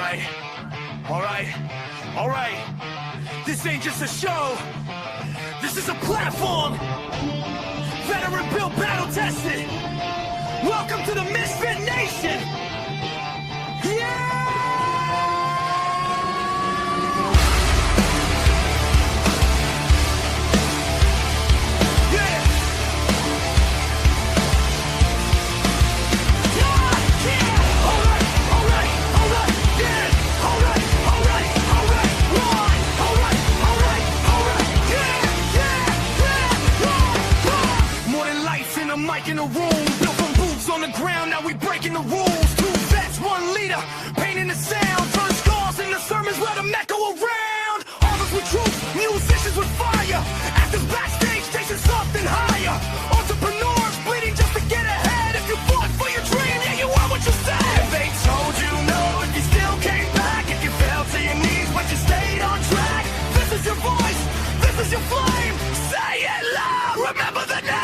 right, all right, all right. This ain't just a show. This is a platform. Veteran built, battle tested. Welcome to the MisFitNation. Yeah! In a room, built from boots on the ground, now we breaking the rules. 2 vets, 1 leader, painting the sound, turn scars into sermons, let them echo around. Artists with truth, musicians with fire, actors backstage chasing something higher. Entrepreneurs bleeding just to get ahead. If you fought for your dream, yeah, you are what you said. If they told you no, if you still came back, if you fell to your knees but you stayed on track, this is your voice, this is your flame. Say it loud, remember the name.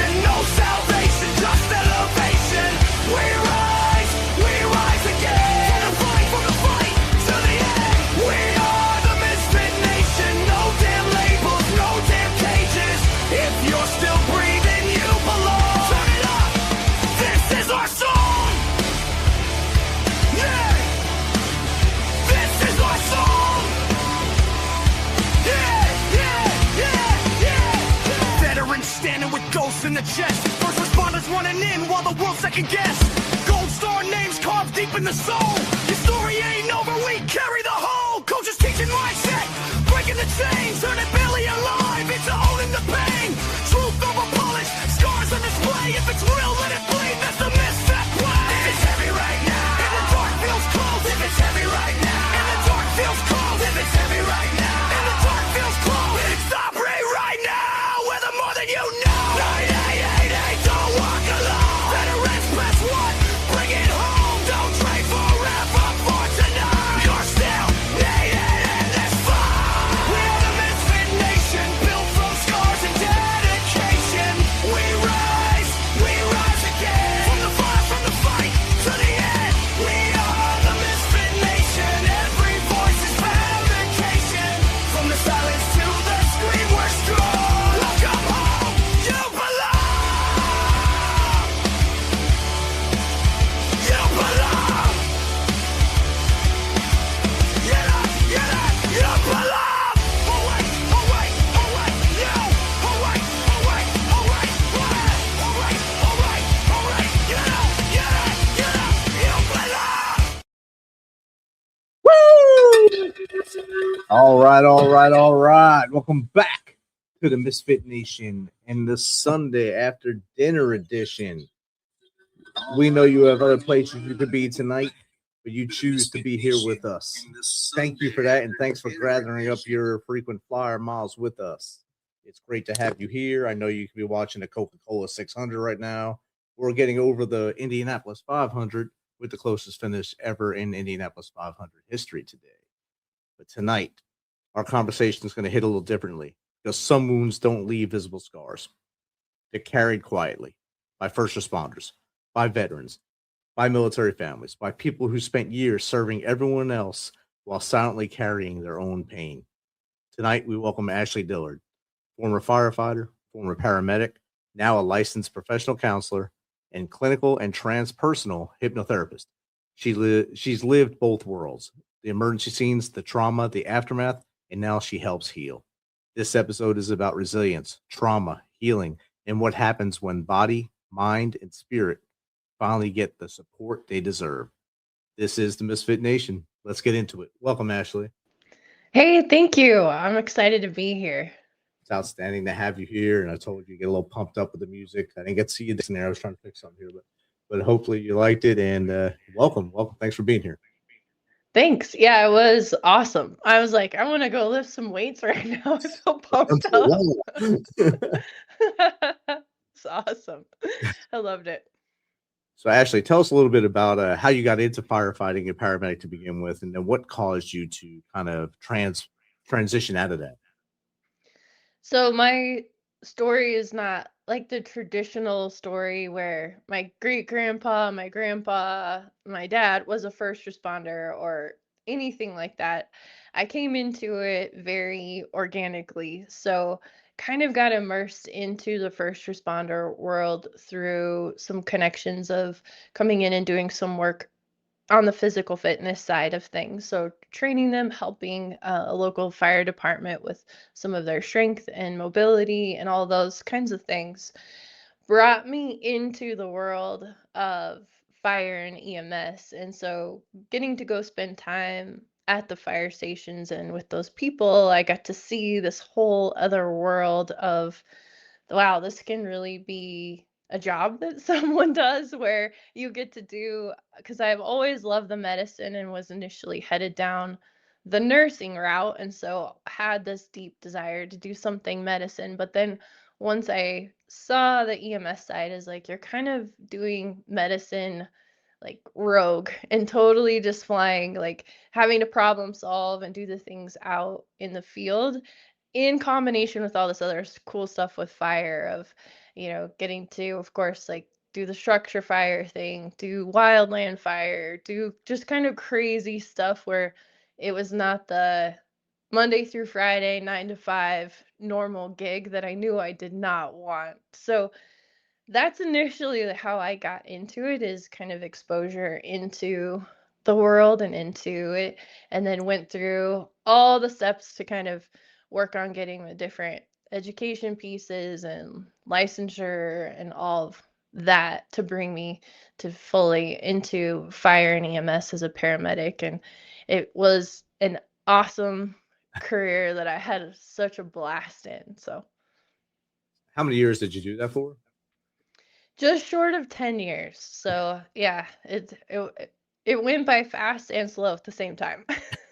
No salvation, just elevation. We rise again. From the fight to the end. We are the MisFitNation. No damn labels, no damn cages. If you're still breathing, you belong. Turn it up. This is our song. Yeah. This is our song. Yeah. Veterans standing with ghosts in the chest. First responders running in while the world second guess. Gold star names carved deep in the soul. Your story ain't over, we carry the whole. Coaches teaching mindset, breaking the chains, turning barely alive into owning the pain. Truth over polish, scars on display. If it's real, let it bleed. That's the MisFit way. If it's heavy right now, and the dark feels cold. If it's heavy right now, and the dark feels cold. If it's heavy right now, and the dark feels cold. It's Aubrey right now. We're the more than you know. 9888, don't walk alone. Veterans press 1, bring it home. Don't trade forever for tonight. You're still needed in this fight. We are the MisFitNation, built from scars and dedication. We rise again. From the fight to the end. We are the MisFitNation. Every voice is fabrication. From the silence to the scream, we're strong. Welcome home, you belong. You belong. You belong. Oh wait, you. Oh wait, you belong. All right. Welcome back to the MisFitNation and the Sunday after dinner edition. We know you have other places you could be tonight, but you choose to be here with us. Thank you for that, and thanks for gathering up your frequent flyer miles with us. It's great to have you here. I know you could be watching the Coca-Cola 600 right now. We're getting over the Indianapolis 500 with the closest finish ever in Indianapolis 500 history today. But tonight, our conversation is going to hit a little differently because some wounds don't leave visible scars. They're carried quietly by first responders, by veterans, by military families, by people who spent years serving everyone else while silently carrying their own pain. Tonight, we welcome Ashlea Dillard, former firefighter, former paramedic, now a licensed professional counselor, and clinical and transpersonal hypnotherapist. She's lived both worlds, the emergency scenes, the trauma, the aftermath, and now she helps heal. This episode is about resilience, trauma, healing, and what happens when body, mind, and spirit finally get the support they deserve. This is the MisFitNation. Let's get into it. Welcome, Ashlea. Hey, thank you. I'm excited to be here. It's outstanding to have you here, and I told you get a little pumped up with the music. I didn't get to see you in there. I was trying to fix something here, but hopefully you liked it, and welcome. Thanks for being here. Thanks. Yeah, it was awesome. I was like, I want to go lift some weights right now. I'm so pumped up. It's awesome. I loved it. So, Ashlea, tell us a little bit about how you got into firefighting and paramedic to begin with, and then what caused you to kind of transition out of that. So my story is not like the traditional story where my great grandpa, my grandpa, my dad was a first responder or anything like that. I came into it very organically. So, kind of got immersed into the first responder world through some connections of coming in and doing some work on the physical fitness side of things. So training them, helping a local fire department with some of their strength and mobility and all those kinds of things brought me into the world of fire and EMS. And so getting to go spend time at the fire stations and with those people, I got to see this whole other world of wow, this can really be a job that someone does where you get to do, because I've always loved the medicine and was initially headed down the nursing route. And so had this deep desire to do something medicine. But then once I saw the EMS side is like, you're kind of doing medicine like rogue and totally just flying, like having to problem solve and do the things out in the field in combination with all this other cool stuff with fire of, getting to, of course, like do the structure fire thing, do wildland fire, do just kind of crazy stuff where it was not the Monday through Friday, 9 to 5 normal gig that I knew I did not want. So that's initially how I got into it, is kind of exposure into the world and into it, and then went through all the steps to kind of work on getting the different education pieces and licensure and all of that to bring me to fully into fire and EMS as a paramedic. And it was an awesome career that I had such a blast in. So How many years did you do that for? just short of 10 years. So, yeah, it went by fast and slow at the same time.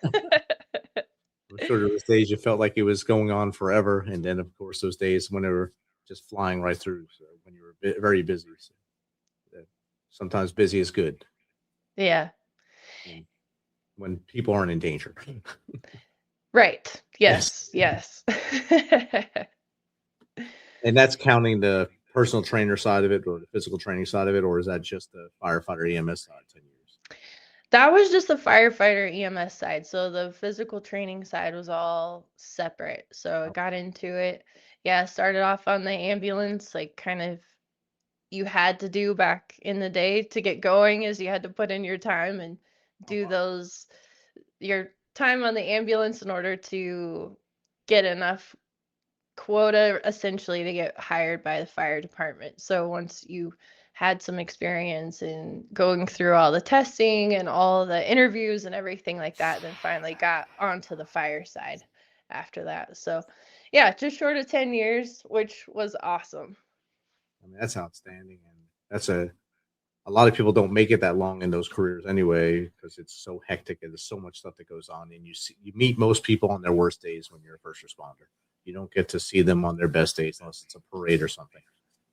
I'm sure there was days you felt like it was going on forever, and then of course those days when they were just flying right through. So when you were very busy, so, sometimes busy is good Yeah. when people aren't in danger. Right. Yes, Yes. Yes. and that's counting the personal trainer side of it, or the physical training side of it, or is that just the firefighter EMS side? 10 years. That was just the firefighter EMS side. So the physical training side was all separate. So I Oh, got into it. Yeah, started off on the ambulance, like kind of you had to do back in the day to get going, is you had to put in your time and oh, do wow. those your time on the ambulance in order to get enough quota essentially to get hired by the fire department. So once you had some experience in going through all the testing and all the interviews and everything like that, then finally got onto the fire side after that. So yeah, just short of 10 years, which was awesome. I mean, that's outstanding, and that's a lot of people don't make it that long in those careers anyway because it's so hectic and there's so much stuff that goes on. And you meet most people on their worst days when you're a first responder. You don't get to see them on their best days unless it's a parade or something.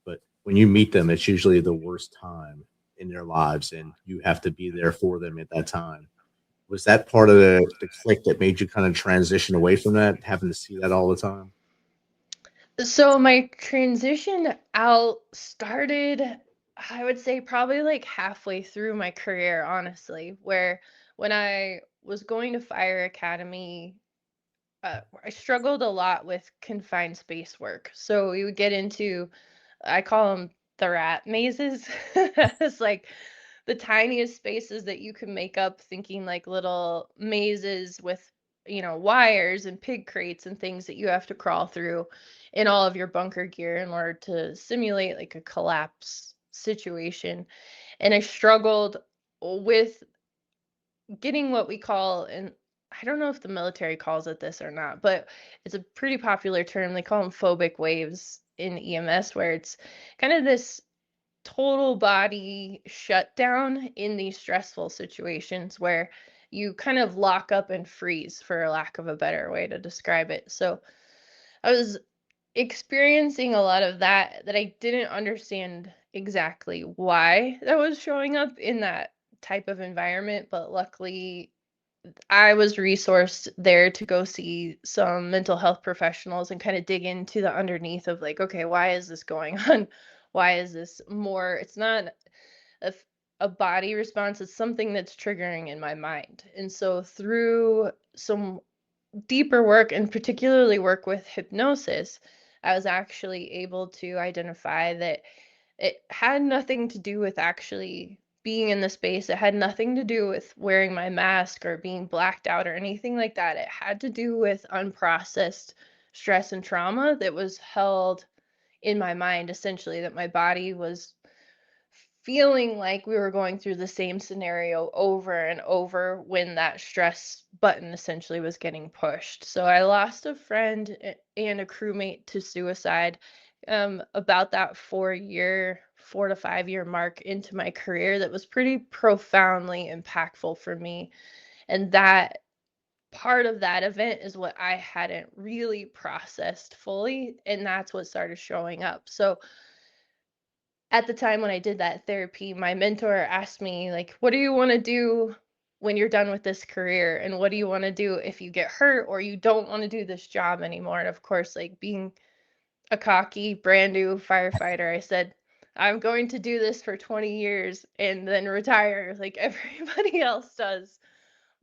But when you meet them, it's usually the worst time in their lives, and you have to be there for them at that time. Was that part of the click that made you kind of transition away from that, having to see that all the time? So my transition out started, I would say, probably like halfway through my career, honestly, where when I was going to fire academy, I struggled a lot with confined space work. So we would get into, I call them the rat mazes. It's like the tiniest spaces that you can make up, thinking like little mazes with, wires and pig crates and things that you have to crawl through in all of your bunker gear in order to simulate like a collapse situation. And I struggled with getting what we call, and I don't know if the military calls it this or not, but it's a pretty popular term. They call them phobic waves in EMS, where it's kind of this total body shutdown in these stressful situations where you kind of lock up and freeze, for lack of a better way to describe it. So I was experiencing a lot of that I didn't understand exactly why that was showing up in that type of environment, but luckily I was resourced there to go see some mental health professionals and kind of dig into the underneath of like, okay, why is this going on? Why is this more? It's not a, f- a body response, it's something that's triggering in my mind. And so through some deeper work and particularly work with hypnosis, I was actually able to identify that it had nothing to do with actually being in the space. It had nothing to do with wearing my mask or being blacked out or anything like that. It had to do with unprocessed stress and trauma that was held in my mind, essentially, that my body was feeling like we were going through the same scenario over and over when that stress button essentially was getting pushed. So I lost a friend and a crewmate to suicide about that 4 to 5 year mark into my career. That was pretty profoundly impactful for me. And that part of that event is what I hadn't really processed fully. And that's what started showing up. So at the time when I did that therapy, my mentor asked me, like, what do you want to do when you're done with this career? And what do you want to do if you get hurt or you don't want to do this job anymore? And of course, like being a cocky, brand new firefighter, I said, I'm going to do this for 20 years and then retire like everybody else does.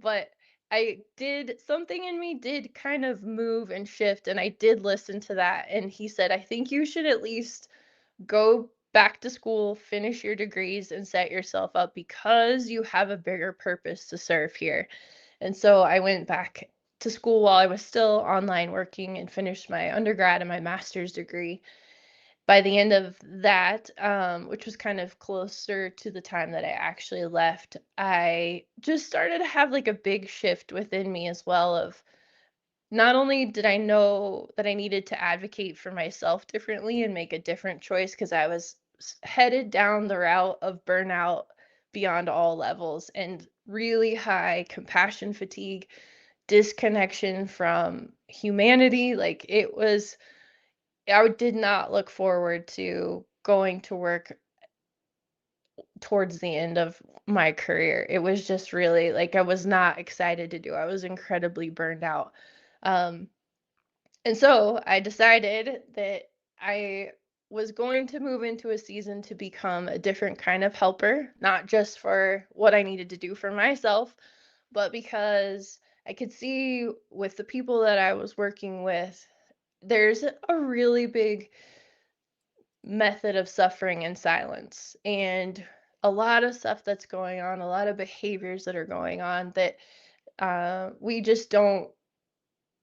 But I did, something in me did kind of move and shift, and I did listen to that. And he said, I think you should at least go back to school, finish your degrees, and set yourself up because you have a bigger purpose to serve here. And so I went back to school while I was still online working and finished my undergrad and my master's degree. By the end of that, which was kind of closer to the time that I actually left, I just started to have like a big shift within me as well of not only did I know that I needed to advocate for myself differently and make a different choice because I was headed down the route of burnout beyond all levels and really high compassion fatigue, disconnection from humanity. Like it was, I did not look forward to going to work towards the end of my career. It was just really like I was not excited to do. I was incredibly burned out. Um, And so I decided that I was going to move into a season to become a different kind of helper, not just for what I needed to do for myself, but because I could see with the people that I was working with, there's a really big method of suffering in silence and a lot of stuff that's going on, a lot of behaviors that are going on that we just don't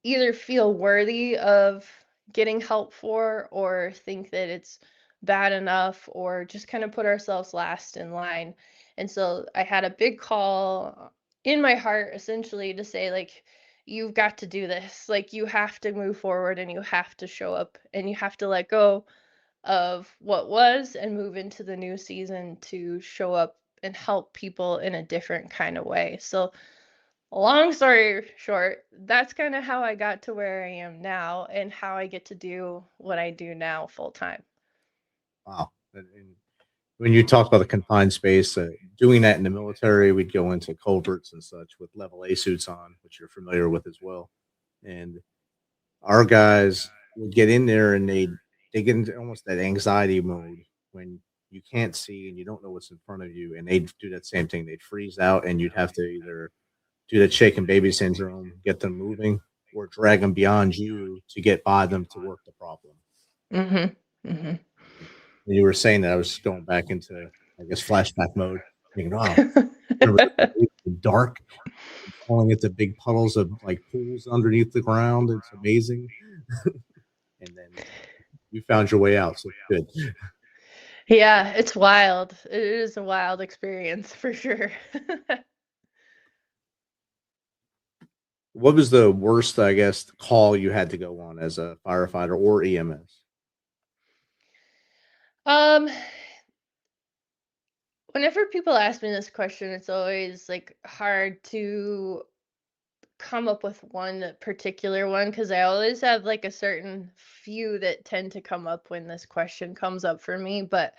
either feel worthy of getting help for or think that it's bad enough or just kind of put ourselves last in line. And so I had a big call in my heart essentially to say like you've got to do this. Like you have to move forward and you have to show up and you have to let go of what was and move into the new season to show up and help people in a different kind of way. So long story short, that's kind of how I got to where I am now and how I get to do what I do now full time. Wow. And when you talk about the confined space, doing that in the military, we'd go into coverts and such with level A suits on, which you're familiar with as well. And our guys would get in there and they get into almost that anxiety mode when you can't see and you don't know what's in front of you, and they'd do that same thing. They'd freeze out, and you'd have to either do that shaken baby syndrome, get them moving, or drag them beyond you to get by them to work the problem. Mhm. Mhm. And you were saying that I was going back into, I guess, flashback mode. Thinking, wow, remember the dark, falling into big puddles of like pools underneath the ground. It's amazing. And then you found your way out, so good. Yeah, it's wild. It is a wild experience for sure. What was the worst, I guess, call you had to go on as a firefighter or EMS? um Whenever people ask me this question, it's always like hard to come up with one particular one because I always have like a certain few that tend to come up when this question comes up for me. But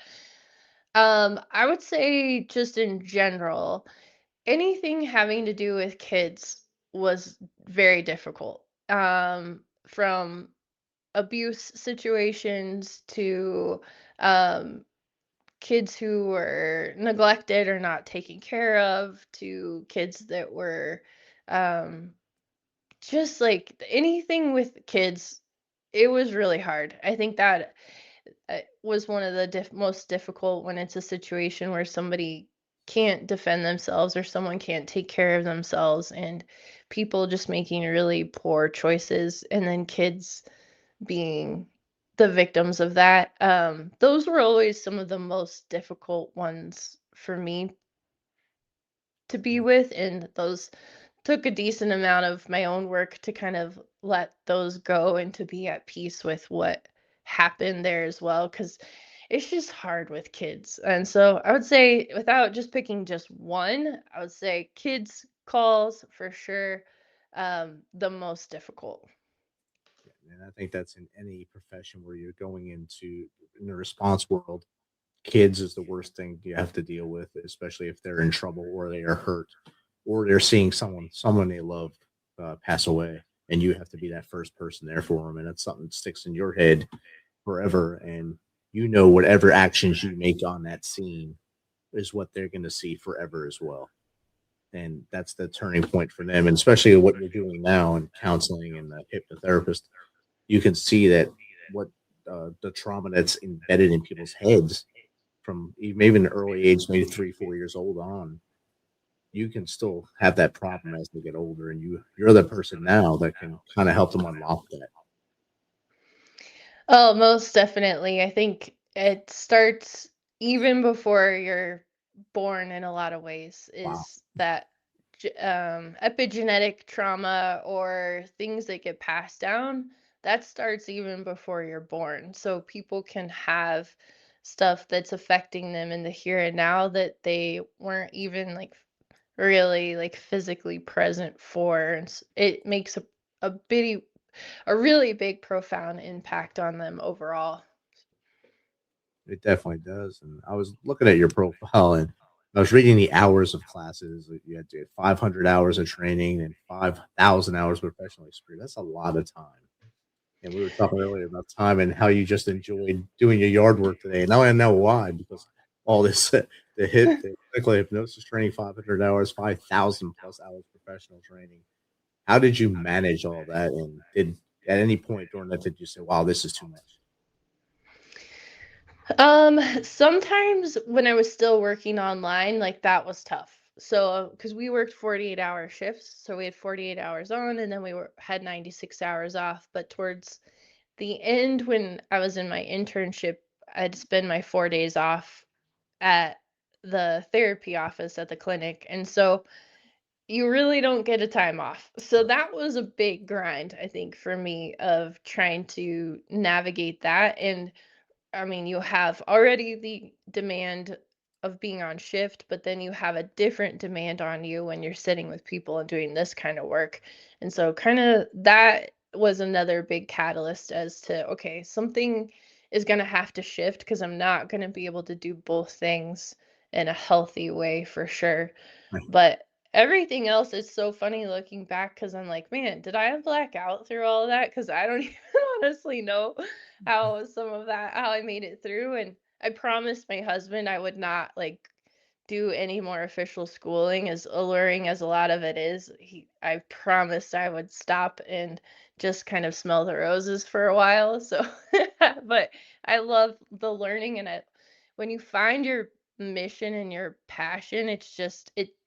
I would say just in general, anything having to do with kids was very difficult. From abuse situations to um, kids who were neglected or not taken care of, to kids that were um, just like anything with kids. It was really hard. I think that was one of the most difficult when it's a situation where somebody can't defend themselves or someone can't take care of themselves, and people just making really poor choices, and then kids being the victims of that. Those were always some of the most difficult ones for me to be Yeah. with, and those took a decent amount of my own work to kind of let those go and to be at peace with what happened there as well, because it's just hard with kids. And so I would say, without just picking just one, I would say kids calls for sure, the most difficult. And I think that's in any profession where you're going into in the response world. Kids is the worst thing you have to deal with, especially if they're in trouble or they are hurt or they're seeing someone they love pass away, and you have to be that first person there for them, and that's something that sticks in your head forever. And whatever actions you make on that scene is what they're going to see forever as well. And that's the turning point for them, and especially what you're doing now in counseling and the hypnotherapist, you can see that what the trauma that's embedded in people's heads from maybe an early age, maybe 3, 4 years old on, you can still have that problem as they get older, and you're the person now that can kind of help them unlock that. Oh, most definitely. I think it starts even before you're born in a lot of ways, Wow. is that epigenetic trauma or things that get passed down. That starts even before you're born. So people can have stuff that's affecting them in the here and now that they weren't even like really like physically present for. And it makes a really big, profound impact on them overall. It definitely does. And I was looking at your profile, and I was reading the hours of classes. You had to get 500 hours of training and 5,000 hours of professional experience. That's a lot of time. And we were talking earlier about time and how you just enjoyed doing your yard work today. And now I know why, because all this, the clinical hypnosis training, 500 hours, 5,000 plus hours professional training. How did you manage all that? And at any point during that, did you say, wow, this is too much? Sometimes when I was still working online, like that was tough. So, because we worked 48-hour shifts, so we had 48 hours on, and then had 96 hours off. But towards the end, when I was in my internship, I'd spend my 4 days off at the therapy office at the clinic, and so you really don't get a time off. So that was a big grind, I think, for me, of trying to navigate that. And I mean, you have already the demand of being on shift, but then you have a different demand on you when you're sitting with people and doing this kind of work. And so, kind of, that was another big catalyst as to, okay, something is going to have to shift because I'm not going to be able to do both things in a healthy way for sure. Right. But everything else is so funny looking back, because I'm like, man, did I black out through all of that? Because I don't even honestly know how I made it through. And I promised my husband I would not like do any more official schooling, as alluring as a lot of it is. I promised I would stop and just kind of smell the roses for a while. So, but I love the learning, and when you find your mission and your passion, it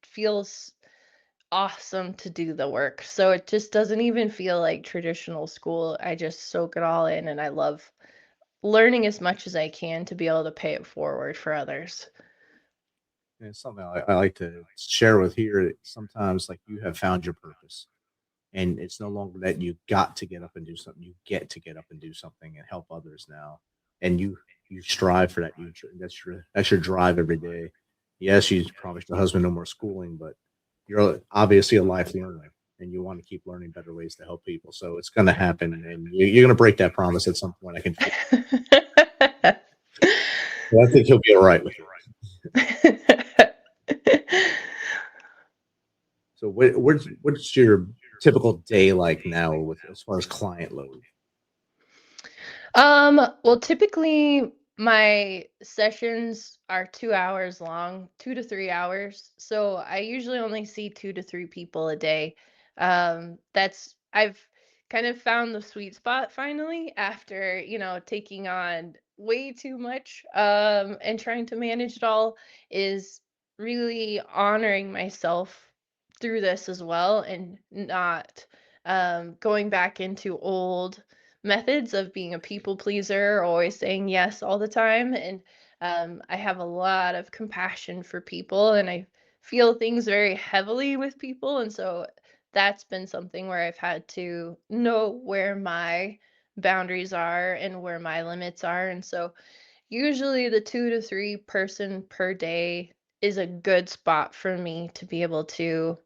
feels awesome to do the work. So it just doesn't even feel like traditional school. I just soak it all in, and I love learning as much as I can to be able to pay it forward for others. And it's something I like to share with here. That sometimes, like, you have found your purpose, and it's no longer that you got to get up and do something. You get to get up and do something and help others now, and you strive for that. That's your drive every day. Yes, you promised your husband no more schooling, but you're obviously a life learner, and you want to keep learning better ways to help people. So it's going to happen, and you're going to break that promise at some point. I can feel. I think he'll be all right with it. What's your typical day like now with as far as client load? Well, typically my sessions are 2 hours long, 2 to 3 hours. So I usually only see 2 to 3 people a day. I've kind of found the sweet spot finally after, taking on way too much, and trying to manage it all is really honoring myself through this as well and not going back into old methods of being a people pleaser, always saying yes all the time. And I have a lot of compassion for people and I feel things very heavily with people. And so that's been something where I've had to know where my boundaries are and where my limits are. And so usually the 2 to 3 person per day is a good spot for me to be able to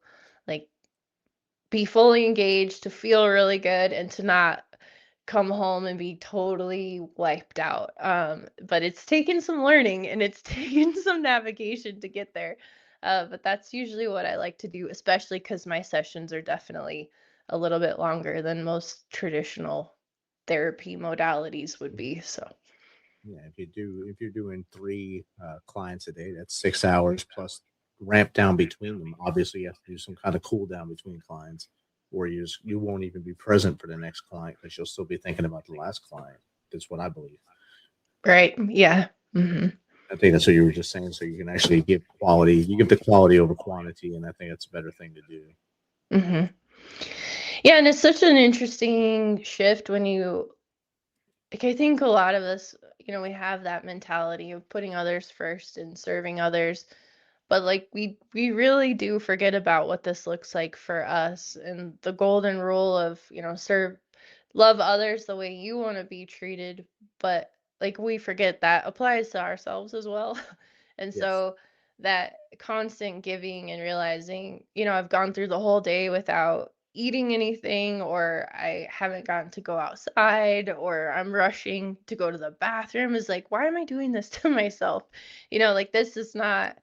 like be fully engaged, to feel really good, and to not come home and be totally wiped out. But it's taken some learning and it's taken some navigation to get there. But that's usually what I like to do, especially because my sessions are definitely a little bit longer than most traditional therapy modalities would be. So, Yeah, if you're doing three clients a day, that's 6 hours plus ramp down between them. Obviously, you have to do some kind of cool down between clients, or you won't even be present for the next client because you'll still be thinking about the last client. That's what I believe. right. Yeah. I think that's what you were just saying. So you can actually give quality. You give the quality over quantity, and I think that's a better thing to do. hmm Yeah. And it's such an interesting shift when I think a lot of us, we have that mentality of putting others first and serving others, but like we really do forget about what this looks like for us and the golden rule of, serve love others the way you want to be treated, but like we forget that applies to ourselves as well. And Yes. so that constant giving and realizing, I've gone through the whole day without eating anything, or I haven't gotten to go outside, or I'm rushing to go to the bathroom, is like, why am I doing this to myself? Like this is not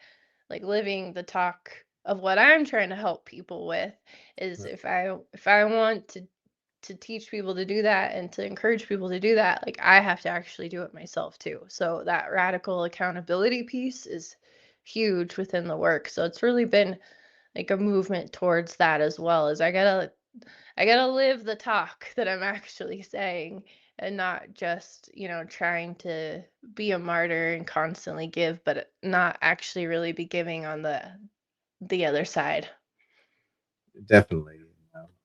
like living the talk of what I'm trying to help people with. Is Right. if I want to teach people to do that and to encourage people to do that, like I have to actually do it myself too. So that radical accountability piece is huge within the work. So it's really been like a movement towards that as well. Is I gotta live the talk that I'm actually saying and not just, trying to be a martyr and constantly give, but not actually really be giving on the other side. Definitely.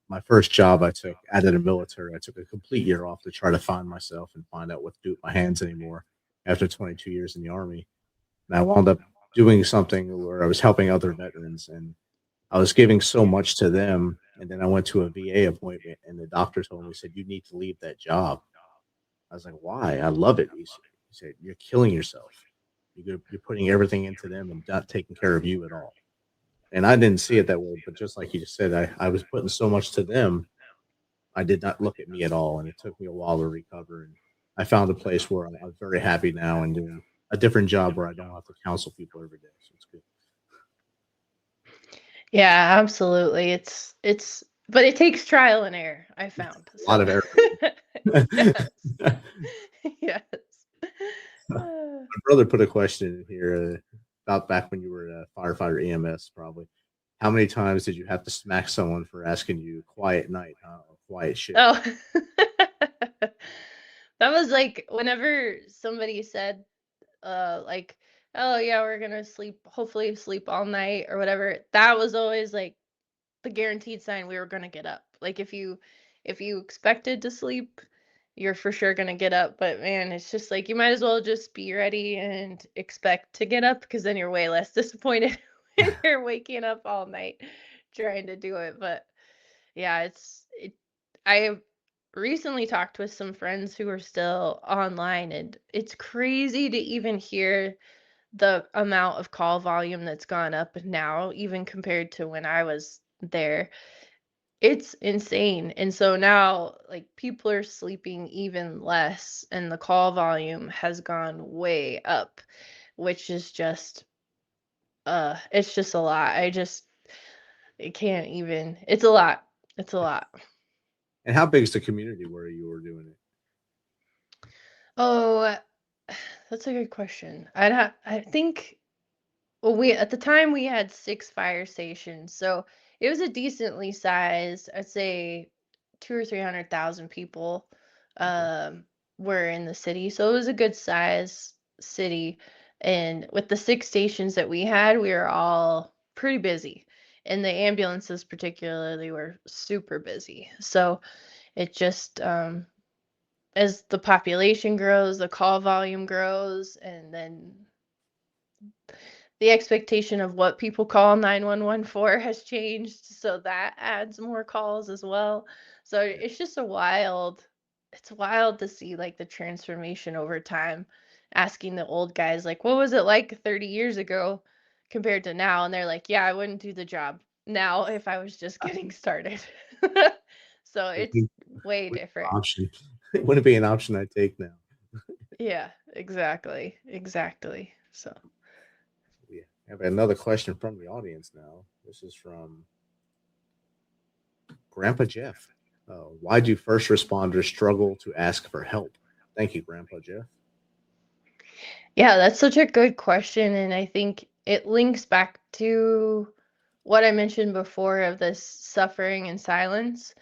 My first job I took out of the military, I took a complete year off to try to find myself and find out what to do with my hands anymore after 22 years in the Army. And I wound up doing something where I was helping other veterans and I was giving so much to them. And then I went to a VA appointment and the doctor told me, he said, you need to leave that job. I was like, why? I love it. He said, you're killing yourself. You're putting everything into them and not taking care of you at all. And I didn't see it that way, but just like you just said, I was putting so much to them, I did not look at me at all, and it took me a while to recover. And I found a place where I'm very happy now and doing a different job where I don't have to counsel people every day. So it's good. Yeah, absolutely. It's but it takes trial and error, I found. A lot So of error. yes. My Yes. Uh, brother put a question in here about back when you were a firefighter EMS, probably. How many times did you have to smack someone for asking you quiet night, or quiet shift? Oh. That was like whenever somebody said like, oh yeah, we're gonna hopefully sleep all night or whatever, that was always like the guaranteed sign we were gonna get up. Like if you expected to sleep, you're for sure gonna get up. But man, it's just like you might as well just be ready and expect to get up because then you're way less disappointed when you're waking up all night trying to do it. But yeah, I recently talked with some friends who are still online, and it's crazy to even hear the amount of call volume that's gone up now, even compared to when I was there. It's insane. And so now, like, people are sleeping even less, and the call volume has gone way up, which is just, it's just a lot. it can't even. It's a lot. It's a lot. And how big is the community where you were doing it? Oh, that's a good question. I think, well, we at the time we had 6 fire stations, so it was a decently sized, I'd say 200,000 or 300,000 people Okay. um were in the city. So it was a good size city. And with the 6 stations that we had, we were all pretty busy. And the ambulances particularly were super busy. So it just as the population grows, the call volume grows, and then the expectation of what people call 911 for has changed, so that adds more calls as well. So it's just it's wild to see like the transformation over time. Asking the old guys like, what was it like 30 years ago compared to now? And they're like, yeah, I wouldn't do the job now if I was just getting started. So It it's wouldn't way be an different. option. It wouldn't be an option I take now. Yeah, exactly. Exactly. So Yeah. I have another question from the audience now. This is from Grandpa Jeff. Why do first responders struggle to ask for help? Thank you, Grandpa Jeff. yeah, that's such a good question. And I think it links back to what I mentioned before of this suffering and silence.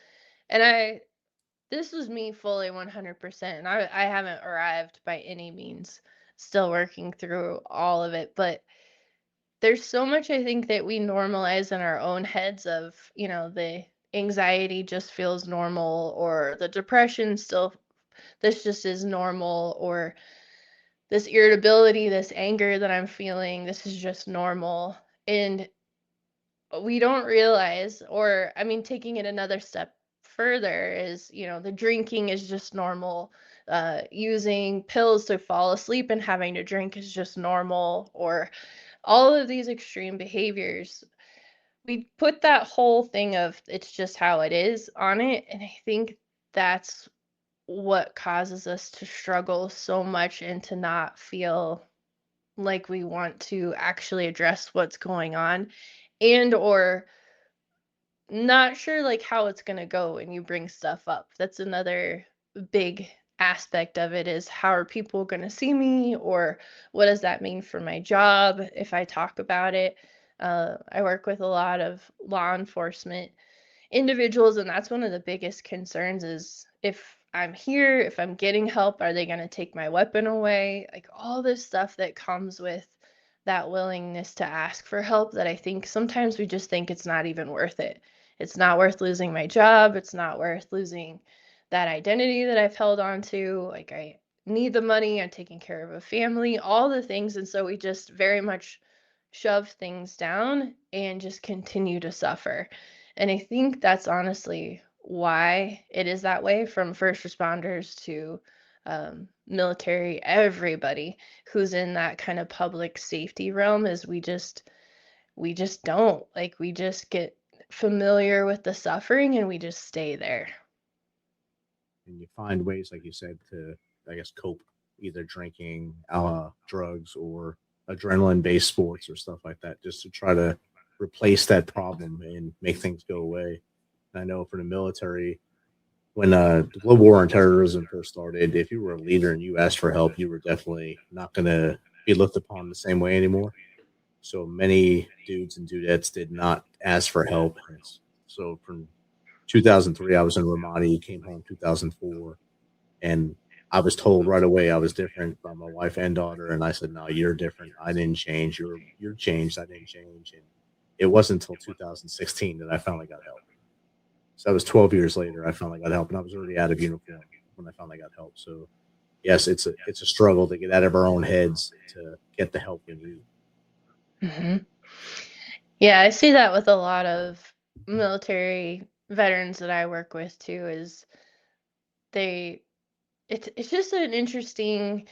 And this was me fully 100%. And I haven't arrived by any means, still working through all of it. But there's so much I think that we normalize in our own heads of, the anxiety just feels normal, or the depression still, this just is normal, or this irritability, this anger that I'm feeling, this is just normal. And we don't realize, or I mean, taking it another step further is, the drinking is just normal. Using pills to fall asleep and having to drink is just normal, or all of these extreme behaviors. We put that whole thing of it's just how it is on it. And I think that's what causes us to struggle so much and to not feel like we want to actually address what's going on, and or not sure like how it's going to go when you bring stuff up. That's another big aspect of it, is how are people going to see me, or what does that mean for my job if I talk about it. I work with a lot of law enforcement individuals, and that's one of the biggest concerns, is if I'm here, if I'm getting help, are they going to take my weapon away? Like all this stuff that comes with that willingness to ask for help, that I think sometimes we just think it's not even worth it. It's not worth losing my job. It's not worth losing that identity that I've held on to. Like I need the money, I'm taking care of a family, all the things. And so we just very much shove things down and just continue to suffer. And I think that's honestly why it is that way, from first responders to military, everybody who's in that kind of public safety realm, is we just don't, like, we just get familiar with the suffering and we just stay there. And you find ways, like you said, to, I guess, cope, either drinking, drugs, or adrenaline-based sports or stuff like that, just to try to replace that problem and make things go away. And I know for the military, when the global war on terrorism first started, if you were a leader and you asked for help, you were definitely not going to be looked upon the same way anymore. So many dudes and dudettes did not ask for help. So from 2003, I was in Ramadi, came home 2004, and I was told right away I was different by my wife and daughter. And I said, "No, you're different. I didn't change. You're changed. I didn't change." And it wasn't until 2016 that I finally got help. So that was 12 years later. I finally got help, and I was already out of uniform when I finally got help. So yes, it's a struggle to get out of our own heads to get the help we need. Hmm. Yeah, I see that with a lot of military veterans that I work with too, is they it's just an interesting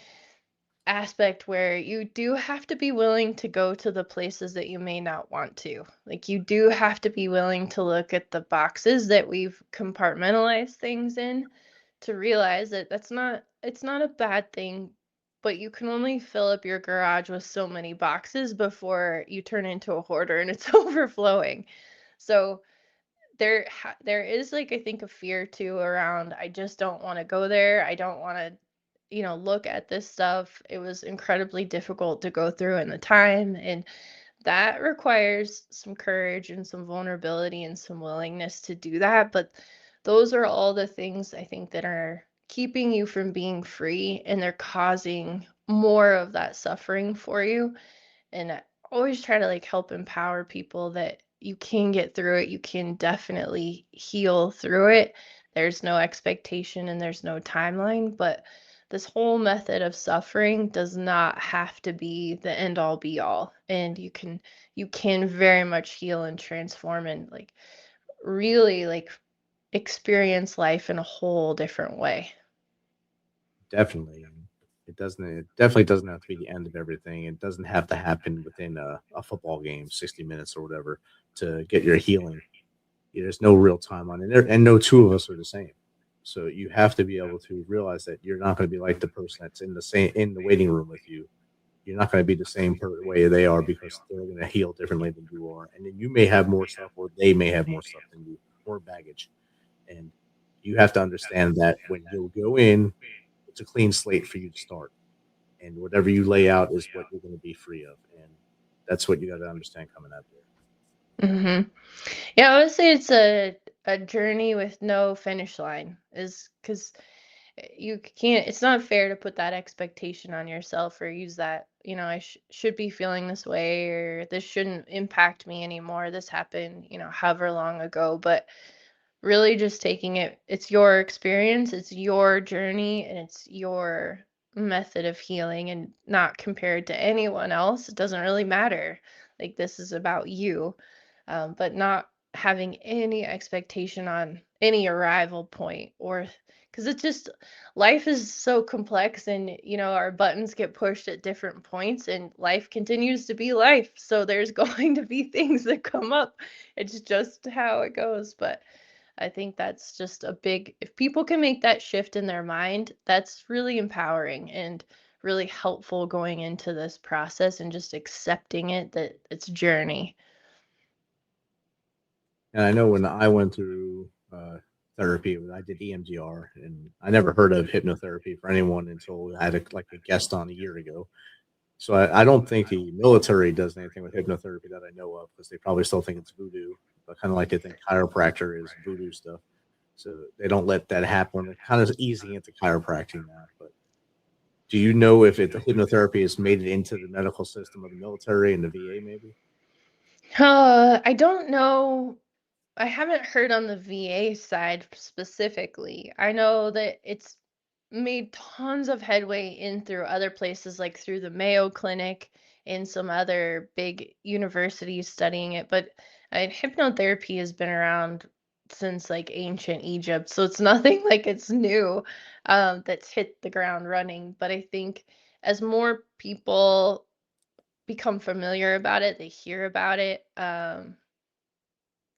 aspect where you do have to be willing to go to the places that you may not want to. Like you do have to be willing to look at the boxes that we've compartmentalized things in, to realize that it's not a bad thing, but you can only fill up your garage with so many boxes before you turn into a hoarder and it's overflowing. So there is like I think a fear too around I just don't want to go there. I don't want to look at this stuff. It was incredibly difficult to go through in the time, and that requires some courage and some vulnerability and some willingness to do that. But those are all the things I think that are keeping you from being free, and they're causing more of that suffering for you. And I always try to like help empower people that you can get through it. You can definitely heal through it. There's no expectation and there's no timeline, but this whole method of suffering does not have to be the end all be all. And you can very much heal and transform and like really like experience life in a whole different way. Definitely. And it definitely doesn't have to be the end of everything. It doesn't have to happen within a football game, 60 minutes or whatever, to get your healing. There's no real timeline, and no two of us are the same. So you have to be able to realize that you're not going to be like the person that's in the waiting room with you. You're not going to be the same way they are, because they're going to heal differently than you are, and then you may have more stuff, or they may have more stuff than you, more baggage, and you have to understand that when you go in, it's a clean slate for you to start, and whatever you lay out is what you're going to be free of, and that's what you got to understand coming out there. Hmm. Yeah, I would say it's a journey with no finish line, is because you can't, it's not fair to put that expectation on yourself or use that, I should be feeling this way, or this shouldn't impact me anymore. This happened, however long ago. But really just taking it's your experience, it's your journey, and it's your method of healing, and not compared to anyone else. It doesn't really matter. Like, this is about you. But not having any expectation on any arrival point, or because it's just life is so complex, and our buttons get pushed at different points, and life continues to be life. So there's going to be things that come up. It's just how it goes. But I think that's just a big, if people can make that shift in their mind, that's really empowering and really helpful going into this process, and just accepting it, that it's a journey. And I know when I went through therapy, I did EMDR, and I never heard of hypnotherapy for anyone until I had a guest on a year ago. So I don't think the military does anything with hypnotherapy that I know of, because they probably still think it's voodoo, but kind of like they think chiropractor is voodoo stuff. So they don't let that happen. They're kind of easing into chiropractic now. But do you know if hypnotherapy has made it into the medical system of the military and the VA, maybe? I don't know. I haven't heard on the VA side specifically. I know that it's made tons of headway in through other places, like through the Mayo Clinic and some other big universities studying it. But hypnotherapy has been around since like ancient Egypt, so it's nothing like it's new, that's hit the ground running. But I think as more people become familiar about it, they hear about it.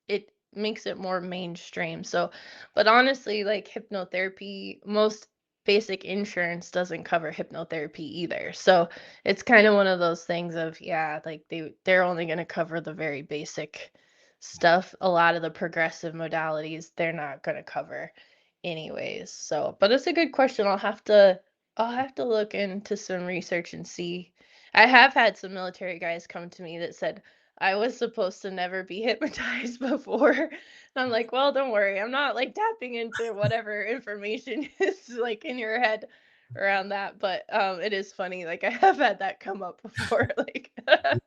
It makes it more mainstream. So, but honestly, like hypnotherapy, most basic insurance doesn't cover hypnotherapy either. So it's kind of one of those things of, yeah, like they're only going to cover the very basic stuff. A lot of the progressive modalities they're not going to cover anyways. So, but it's a good question. I'll have to look into some research and see. I have had some military guys come to me that said, I was supposed to never be hypnotized before. And I'm like, well, don't worry. I'm not like tapping into whatever information is like in your head around that. But it is funny. Like, I have had that come up before. Like,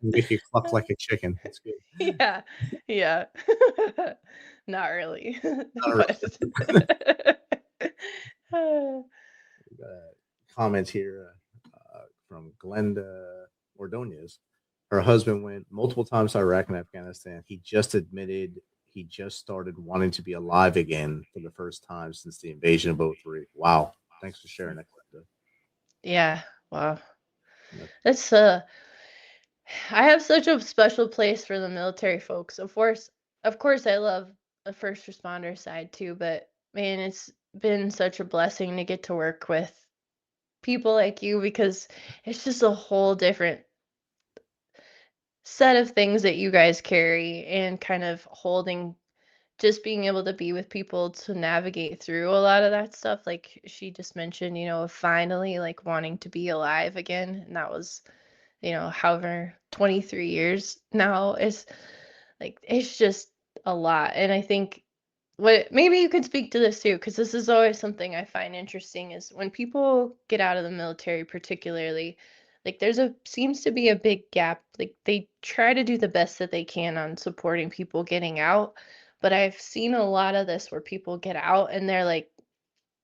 Make you cluck like a chicken. That's good. yeah, yeah. Not really. Not But really. Comment here from Glenda Ordonez. Her husband went multiple times to Iraq and Afghanistan. He just admitted he just started wanting to be alive again for the first time since the invasion of '03. Wow. Thanks for sharing that, Glenda. yeah, wow. Yeah. That's I have such a special place for the military folks. Of course, I love the first responder side too, but man, it's been such a blessing to get to work with people like you, because it's just a whole different set of things that you guys carry, and kind of holding, just being able to be with people to navigate through a lot of that stuff. Like she just mentioned, finally like wanting to be alive again. And that was, however, 23 years now. Is like, it's just a lot. And I think what, maybe you could speak to this too, because this is always something I find interesting, is when people get out of the military, particularly, like seems to be a big gap. Like they try to do the best that they can on supporting people getting out, but I've seen a lot of this where people get out and they're like,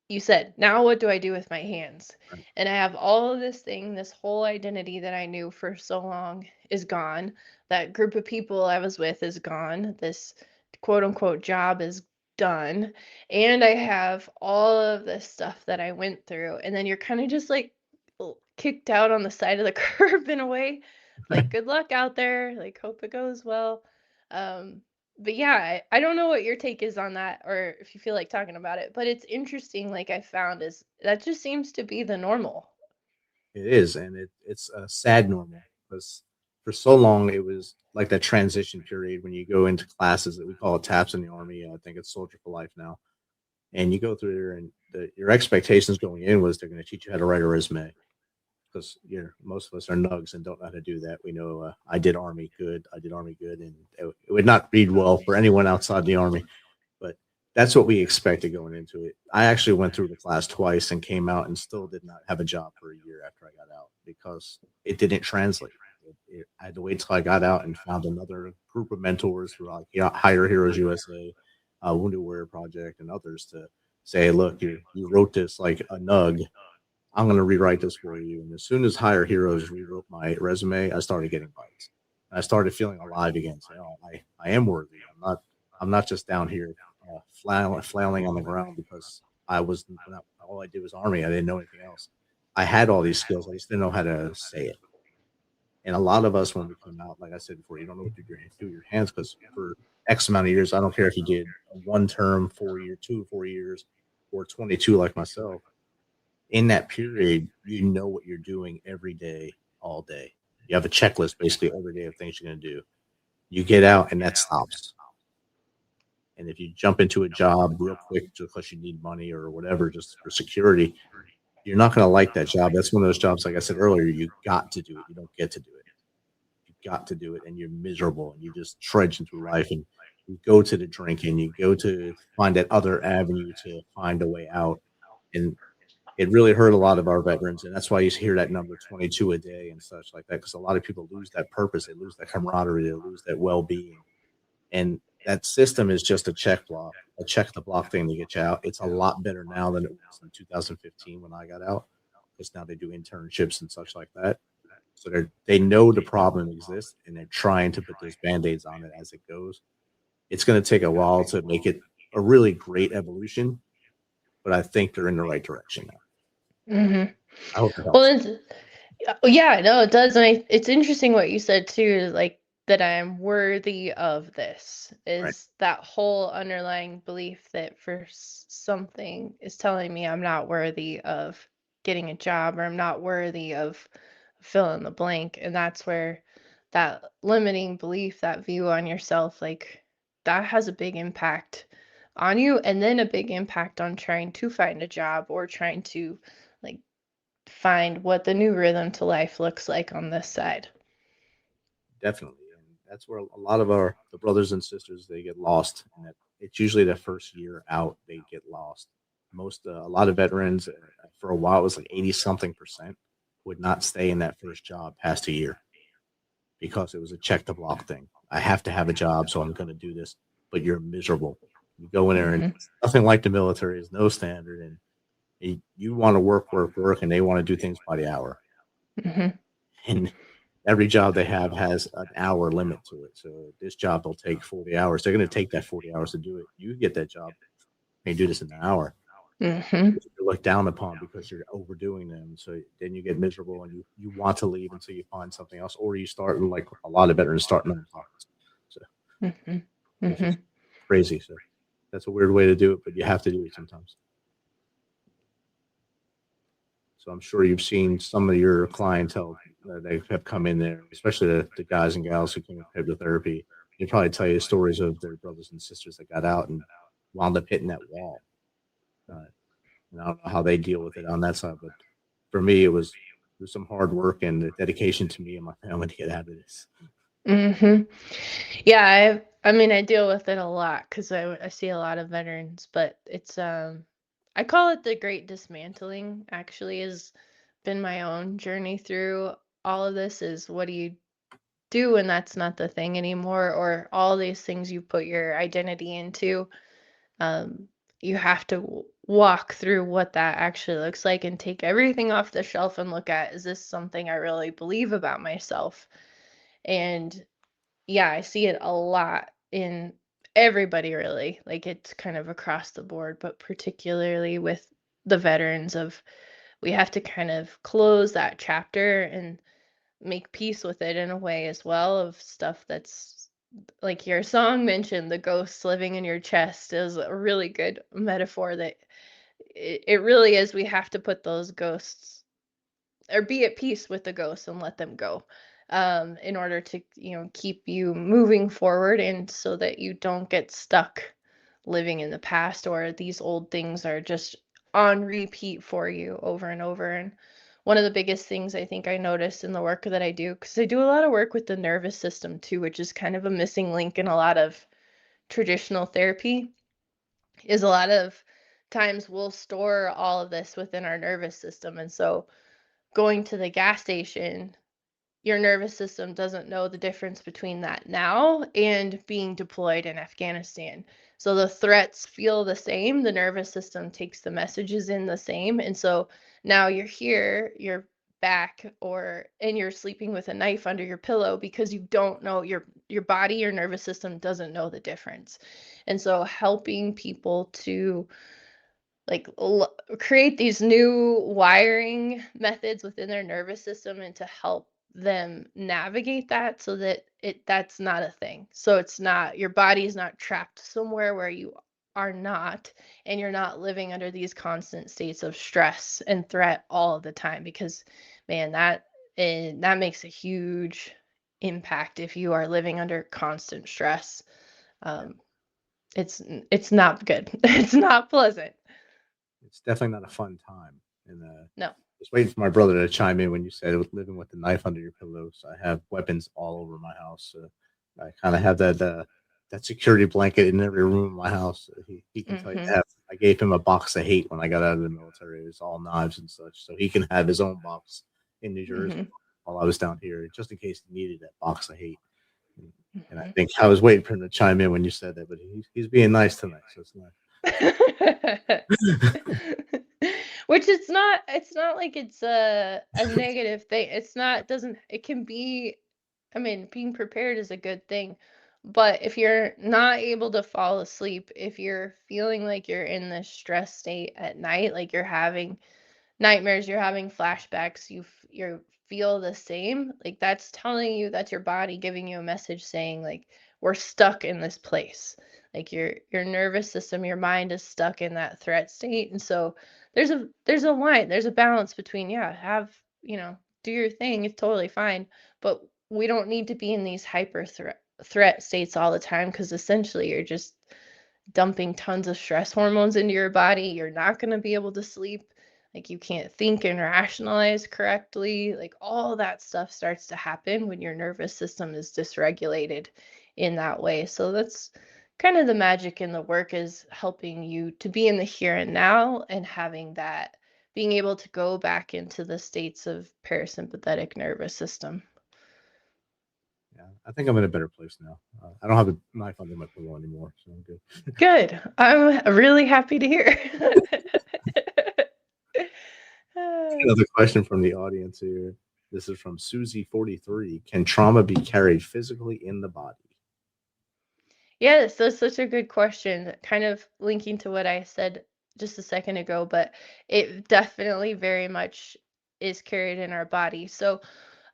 you said, now what do I do with my hands? Right. And I have all of this whole identity that I knew for so long is gone. That group of people I was with is gone. This quote unquote job is done. And I have all of this stuff that I went through. And then you're kind of just like kicked out on the side of the curb in a way. Like, good luck out there. Like, hope it goes well. Um, but yeah, I don't know what your take is on that, or if you feel like talking about it, but it's interesting. Like I found is that just seems to be the normal. It is, and it's a sad normal because for so long it was like that transition period when you go into classes that we call it TAPS in the Army. I think it's Soldier for Life now, and you go through there, and your expectations going in was they're going to teach you how to write a resume because most of us are nugs and don't know how to do that. We know I did Army good, and it would not read well for anyone outside the Army, but that's what we expected going into it. I actually went through the class twice and came out and still did not have a job for a year after I got out because it didn't translate. I had to wait till I got out and found another group of mentors through like Hire Heroes USA, Wounded Warrior Project, and others to say, look, you wrote this like a nug. I'm going to rewrite this for you. And as soon as Hire Heroes rewrote my resume, I started getting bites. I started feeling alive again. Saying, oh, I am worthy. I'm not just down here flailing on the ground because all I did was Army. I didn't know anything else. I had all these skills. I just didn't know how to say it. And a lot of us, when we come out, like I said before, you don't know what to do with your hands because for X amount of years, I don't care if you did a 1-term, 4-year, 4 years, or 22 like myself. In that period, you know what you're doing every day, all day. You have a checklist basically every day of things you're going to do. You get out and that stops. And if you jump into a job real quick just because you need money or whatever, just for security, you're not going to like that job. That's one of those jobs, like I said earlier, you got to do it. You don't get to do it. You got to do it, and you're miserable, and you just trudge through life, and you go to the drinking, you go to find that other avenue to find a way out. And it really hurt a lot of our veterans, and that's why you hear that number 22 a day and such like that, because a lot of people lose that purpose, they lose that camaraderie, they lose that well-being, and that system is just a check the block thing to get you out. It's a lot better now than it was in 2015 when I got out, because now they do internships and such like that. So they know the problem exists, and they're trying to put those band-aids on it as it goes. It's going to take a while to make it a really great evolution, but I think they're in the right direction now. Mm-hmm. I hope it helps. Well, yeah, no, it does. And it's interesting what you said too, like that I'm worthy of this, is Right. that whole underlying belief that for something is telling me I'm not worthy of getting a job, or I'm not worthy of fill in the blank. And that's where that limiting belief, that view on yourself, like that has a big impact on you, and then a big impact on trying to find a job or trying to like find what the new rhythm to life looks like on this side. Definitely, and that's where a lot of the brothers and sisters, they get lost, and that it's usually the first year out they get lost. A lot of veterans for a while it was like 80-something% would not stay in that first job past a year because it was a check the block thing. I have to have a job, so I'm going to do this. But you're miserable. You go in there, and it's nothing like the military. Is no standard, and you want to work, and they want to do things by the hour. Mm-hmm. And every job they have has an hour limit to it. So this job will take 40 hours. They're going to take that 40 hours to do it. You get that job and you do this in an hour. Mm-hmm. You're looked down upon because you're overdoing them. So then you get miserable and you want to leave until you find something else, or you start like a lot of veterans start nonprofits. So it's just crazy. So that's a weird way to do it, but you have to do it sometimes. So I'm sure you've seen some of your clientele They have come in there, especially the guys and gals who came with hypnotherapy. They probably tell you stories of their brothers and sisters that got out and wound up hitting that wall. And I don't know how they deal with it on that side, but for me, it was some hard work and the dedication to me and my family to get out of this. Mm-hmm. Yeah, I mean, I deal with it a lot because I see a lot of veterans, but it's I call it the great dismantling. Actually, has been my own journey through all of this. Is what do you do when that's not the thing anymore, or all these things you put your identity into? Um, you have to walk through what that actually looks like and take everything off the shelf and look at, is this something I really believe about myself? And yeah, I see it a lot in everybody really. Like it's kind of across the board, but particularly with the veterans of we have to kind of close that chapter and make peace with it in a way as well of stuff that's like your song mentioned the ghosts living in your chest is a really good metaphor that it really is we have to put those ghosts or be at peace with the ghosts and let them go in order to keep you moving forward and so that you don't get stuck living in the past or these old things are just on repeat for you over and over. And one of the biggest things I think I noticed in the work that I do, because I do a lot of work with the nervous system too, which is kind of a missing link in a lot of traditional therapy, is a lot of times we'll store all of this within our nervous system. And so going to the gas station, your nervous system doesn't know the difference between that now and being deployed in Afghanistan. So the threats feel the same. The nervous system takes the messages in the same. And so now you're here, you're back and you're sleeping with a knife under your pillow because you don't know your body, your nervous system doesn't know the difference. And so helping people to like create these new wiring methods within their nervous system and to help them navigate that so that that's not a thing. So it's not your body's not trapped somewhere where you are not and you're not living under these constant states of stress and threat all of the time because man that makes a huge impact if you are living under constant stress. Um, it's not good. It's not pleasant. It's definitely not a fun time. And No. just waiting for my brother to chime in when you said with living with the knife under your pillows. I have weapons all over my house. I kind of have that security blanket in every room in my house. He can tell you Mhm. that. I gave him a box of hate when I got out of the military. It was all knives and such, so he can have his own box in New Jersey Mhm. while I was down here, just in case he needed that box of hate. And I Mhm. think I was waiting for him to chime in when you said that, but he's being nice tonight, so it's nice. Which it's not like it's a negative thing. It's not doesn't it can be I mean, being prepared is a good thing. But if you're not able to fall asleep, if you're feeling like you're in this stress state at night, like you're having nightmares, you're having flashbacks, you feel the same, like that's telling you that's your body giving you a message saying like we're stuck in this place. Like your nervous system, your mind is stuck in that threat state. And so there's a line, there's a balance between yeah, have, do your thing, it's totally fine, but we don't need to be in these hyper threat states all the time because essentially you're just dumping tons of stress hormones into your body. You're not going to be able to sleep. Like you can't think and rationalize correctly. Like all that stuff starts to happen when your nervous system is dysregulated in that way. So that's kind of the magic in the work is helping you to be in the here and now and having that being able to go back into the states of parasympathetic nervous system. Yeah, I think I'm in a better place now. I don't have a knife under my pillow anymore, so I'm good. Good. I'm really happy to hear. Another question from the audience here. This is from Susie43. Can trauma be carried physically in the body? Yes, that's such a good question. Kind of linking to what I said just a second ago, but it definitely very much is carried in our body. So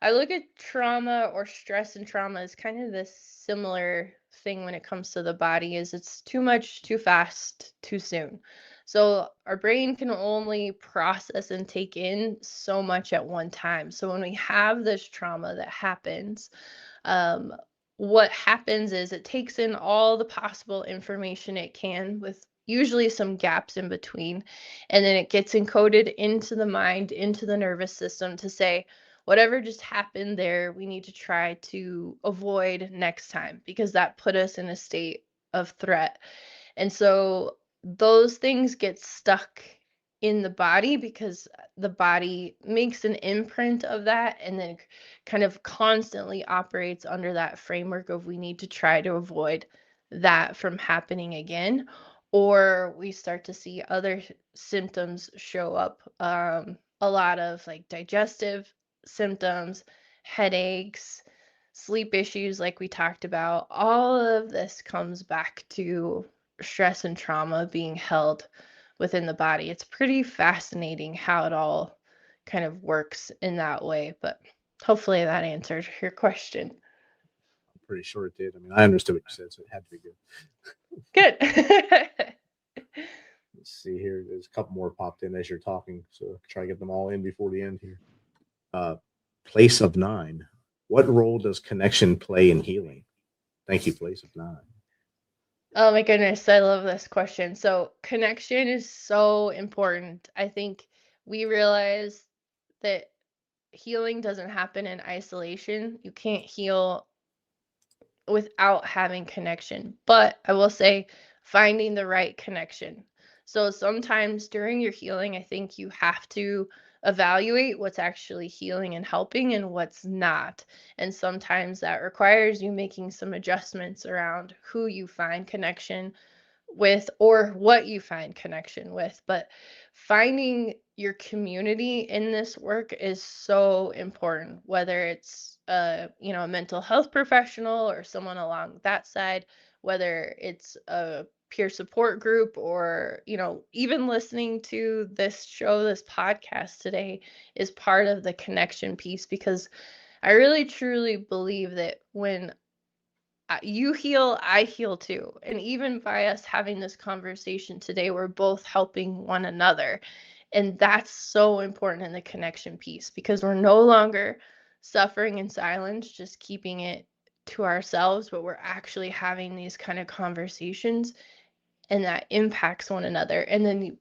I look at trauma or stress and trauma as kind of this similar thing when it comes to the body is it's too much, too fast, too soon. So our brain can only process and take in so much at one time. So when we have this trauma that happens, um, what happens is it takes in all the possible information it can, with usually some gaps in between, and then it gets encoded into the mind, into the nervous system to say, whatever just happened there, we need to try to avoid next time because that put us in a state of threat. And so those things get stuck in the body because the body makes an imprint of that and then kind of constantly operates under that framework of we need to try to avoid that from happening again. Or we start to see other symptoms show up. A lot of like digestive symptoms, headaches, sleep issues, like we talked about. All of this comes back to stress and trauma being held within the body. It's pretty fascinating how it all kind of works in that way, but hopefully that answered your question. I'm pretty sure it did. I mean, I understood what you said, so it had to be good. Good. Let's see here. There's a couple more popped in as you're talking, so try to get them all in before the end here. Place of Nine. What role does connection play in healing? Thank you, Place of Nine. Oh my goodness, I love this question. So connection is so important. I think we realize that healing doesn't happen in isolation. You can't heal without having connection. But I will say, finding the right connection. So sometimes during your healing, I think you have to evaluate what's actually healing and helping and what's not. And sometimes that requires you making some adjustments around who you find connection with or what you find connection with. But finding your community in this work is so important, whether it's a mental health professional or someone along that side, whether it's a peer support group or even listening to this show, this podcast today is part of the connection piece, because I really truly believe that when you heal, I heal too. And even by us having this conversation today, we're both helping one another. And that's so important in the connection piece, because we're no longer suffering in silence, just keeping it to ourselves, but we're actually having these kind of conversations, and that impacts one another. And then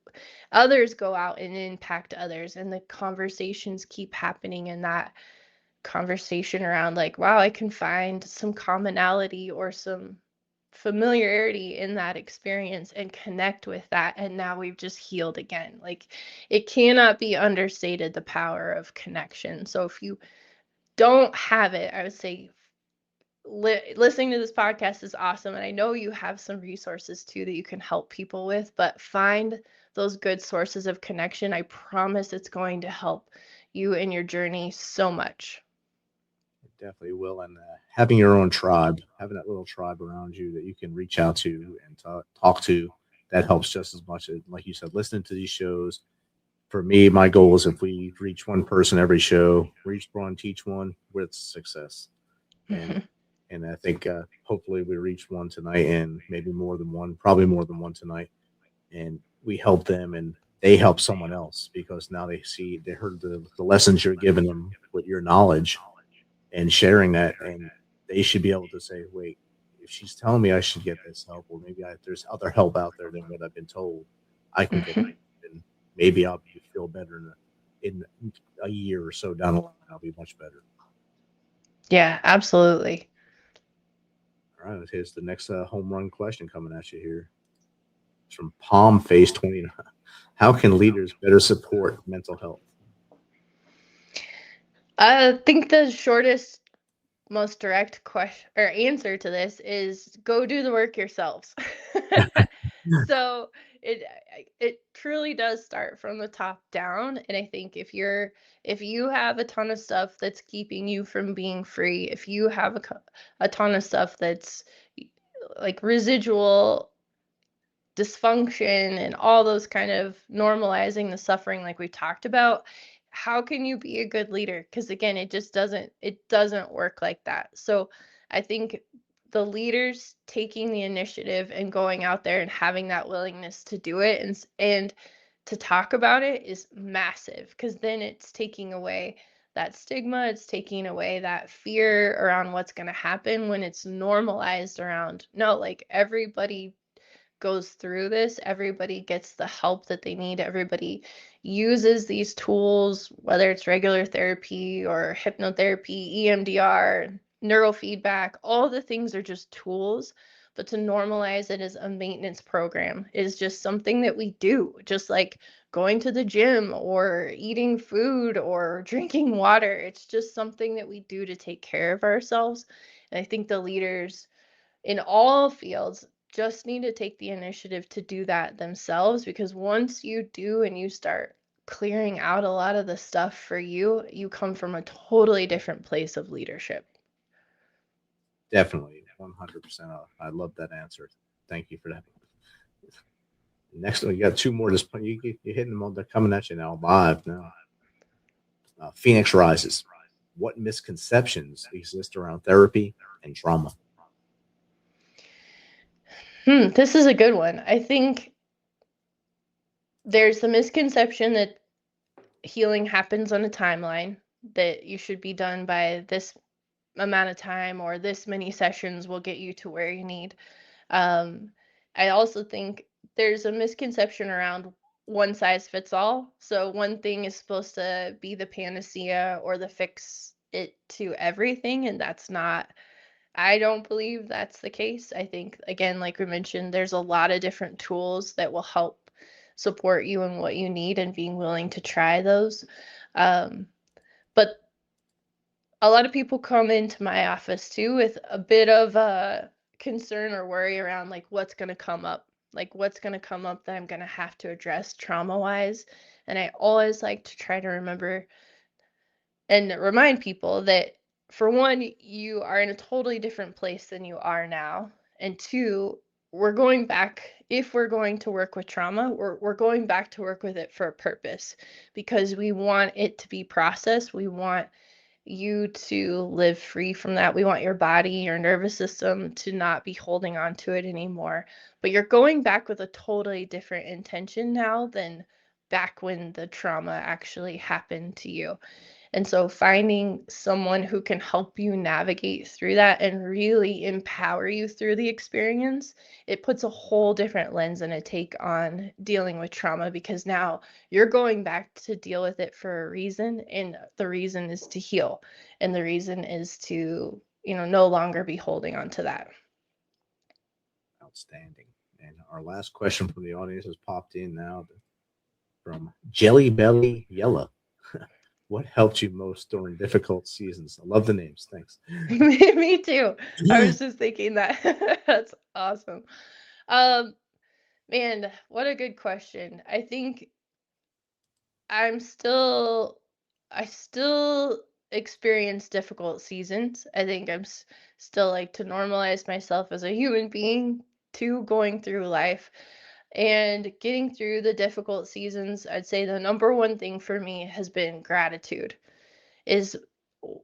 others go out and impact others, and the conversations keep happening in that conversation around like, wow, I can find some commonality or some familiarity in that experience and connect with that, and now we've just healed again. Like, it cannot be understated, the power of connection. So if you don't have it, I would say listening to this podcast is awesome, and I know you have some resources too that you can help people with, but find those good sources of connection. I promise it's going to help you in your journey so much. Definitely will. And having your own tribe, having that little tribe around you that you can reach out to and talk to, that helps just as much as, like you said, listening to these shows. For me, my goal is if we reach one person every show, reach one, teach one, with success. And and I think hopefully we reach one tonight, and maybe more than one, probably more than one tonight. And we help them, and they help someone else, because now they heard the lessons you're giving them with your knowledge and sharing that, and they should be able to say, wait, if she's telling me I should get this help, or maybe there's other help out there than what I've been told, I can get it, and maybe I'll feel better in a year or so down the line. I'll be much better. Yeah, absolutely. All right, here's the next home run question coming at you here. It's from Palm Face 29. How can leaders better support mental health? I think the shortest, most direct question or answer to this is go do the work yourselves. So it truly does start from the top down, and I think if you have a ton of stuff that's keeping you from being free, if you have a ton of stuff that's like residual dysfunction and all those kind of normalizing the suffering like we talked about, how can you be a good leader? Because again, it doesn't work like that. So I think the leaders taking the initiative and going out there and having that willingness to do it and to talk about it is massive, because then it's taking away that stigma, it's taking away that fear around what's going to happen when it's normalized around, no, like everybody goes through this, everybody gets the help that they need, everybody uses these tools, whether it's regular therapy or hypnotherapy, EMDR, neurofeedback, all the things are just tools. But to normalize it as a maintenance program is just something that we do, just like going to the gym or eating food or drinking water. It's just something that we do to take care of ourselves. And I think the leaders in all fields just need to take the initiative to do that themselves, because once you do and you start clearing out a lot of the stuff for you, you come from a totally different place of leadership. Definitely, 100%. I love that answer. Thank you for that. Next one, you got two more. You're hitting them all. They're coming at you now, live now. Phoenix Rises. What misconceptions exist around therapy and trauma? This is a good one. I think there's the misconception that healing happens on a timeline, that you should be done by this amount of time or this many sessions will get you to where you need. I also think there's a misconception around one size fits all. So one thing is supposed to be the panacea or the fix it to everything, and that's not. I don't believe that's the case. I think, again, like we mentioned, there's a lot of different tools that will help support you in what you need and being willing to try those. But a lot of people come into my office too with a bit of a concern or worry around like what's going to come up, that I'm going to have to address trauma wise. And I always like to try to remember and remind people that, for one, you are in a totally different place than you are now. And two, we're going back, if we're going to work with trauma, we're going back to work with it for a purpose, because we want it to be processed. We want you to live free from that. We want your body, your nervous system to not be holding on to it anymore. But you're going back with a totally different intention now than back when the trauma actually happened to you. And so finding someone who can help you navigate through that and really empower you through the experience, it puts a whole different lens and a take on dealing with trauma, because now you're going back to deal with it for a reason, and the reason is to heal, and the reason is to, no longer be holding on to that. Outstanding. And our last question from the audience has popped in now from Jelly Belly Yellow. What helped you most during difficult seasons? I love the names. Thanks. Me too. I was just thinking that. That's awesome. Man, what a good question. I think I still experience difficult seasons. I think I'm still like to normalize myself as a human being too, going through life and getting through the difficult seasons. I'd say the number one thing for me has been gratitude, is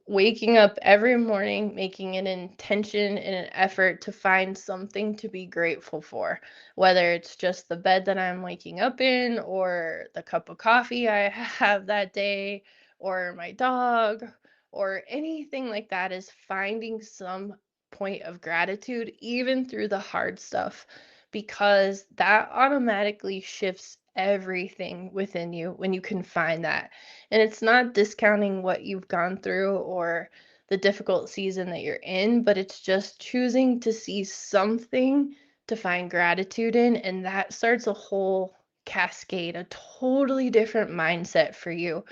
waking up every morning, making an intention and an effort to find something to be grateful for, whether it's just the bed that I'm waking up in, or the cup of coffee I have that day, or my dog, or anything like that, is finding some point of gratitude, even through the hard stuff, because that automatically shifts everything within you when you can find that. And it's not discounting what you've gone through or the difficult season that you're in, but it's just choosing to see something to find gratitude in. And that starts a whole cascade, a totally different mindset for you,